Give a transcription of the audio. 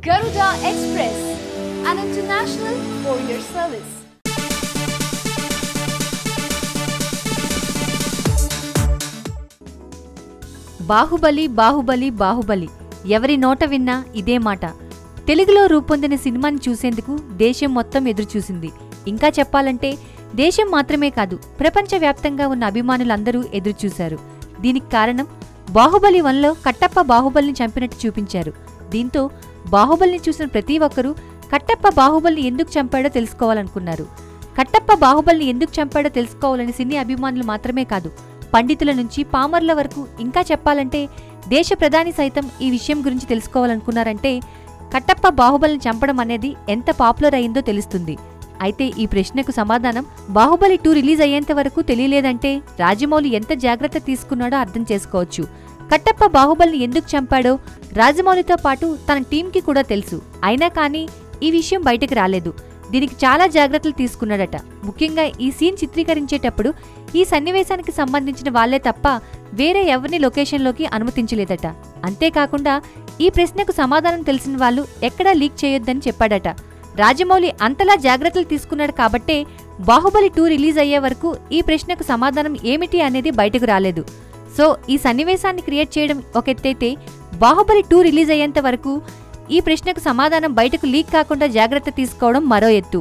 Garuda Express, an international courier service. Baahubali Baahubali Baahubali ఎవరి నోట విన్నా ఇదే మాట. తెలుగులో రూపొందిన సినిమాని చూసేందుకు దేశం మొత్తం ఎదురుచూసింది. ఇంకా చెప్పాలంటే దేశం మాత్రమే కాదు, ప్రపంచవ్యాప్తంగా ఉన్న అభిమానులందరూ ఎదురుచూశారు. దీనికి కారణం బాహుబలి 1లో కట్టప్ప బాహుబలిని చంపినట్టు చూపించారు. దీంతో బాహుబలిని చూసిన ప్రతి ఒక్కరూ కట్టప్ప బాహుబలిని ఎందుకు చంపాడో తెలుసుకోవాలనుకున్నారు. కట్టప్ప బాహుబలిని ఎందుకు చంపాడో తెలుసుకోవాలని సినీ అభిమానులు మాత్రమే కాదు, పండితుల నుంచి పామర్ల వరకు, ఇంకా చెప్పాలంటే దేశ ప్రధాని సైతం ఈ విషయం గురించి తెలుసుకోవాలనుకున్నారంటే కట్టప్ప బాహుబలిని చంపడం అనేది ఎంత పాపులర్ అయిందో తెలుస్తుంది. అయితే ఈ ప్రశ్నకు సమాధానం బాహుబలి 2 రిలీజ్ అయ్యేంత వరకు తెలియలేదంటే రాజమౌళి ఎంత జాగ్రత్త తీసుకున్నాడో అర్థం చేసుకోవచ్చు. కట్టప్ప బాహుబలిని ఎందుకు చంపాడో రాజమౌళితో పాటు తన టీంకి కూడా తెలుసు. అయినా కానీ ఈ విషయం బయటకు రాలేదు. దీనికి చాలా జాగ్రత్తలు తీసుకున్నాడట. ముఖ్యంగా ఈ సీన్ చిత్రీకరించేటప్పుడు ఈ సన్నివేశానికి సంబంధించిన వాళ్లే తప్ప వేరే ఎవరిని లొకేషన్లోకి అనుమతించలేదట. అంతేకాకుండా ఈ ప్రశ్నకు సమాధానం తెలిసిన వాళ్ళు ఎక్కడా లీక్ చేయొద్దని చెప్పాడట. రాజమౌళి అంతలా జాగ్రత్తలు తీసుకున్నాడు కాబట్టే బాహుబలి 2 రిలీజ్ అయ్యే వరకు ఈ ప్రశ్నకు సమాధానం ఏమిటి అనేది బయటకు రాలేదు. సో ఈ సన్నివేశాన్ని క్రియేట్ చేయడం ఒక ఎత్తైతే, బాహుబలి 2 రిలీజ్ అయ్యేంత వరకు ఈ ప్రశ్నకు సమాధానం బయటకు లీక్ కాకుండా జాగ్రత్త తీసుకోవడం మరో ఎత్తు.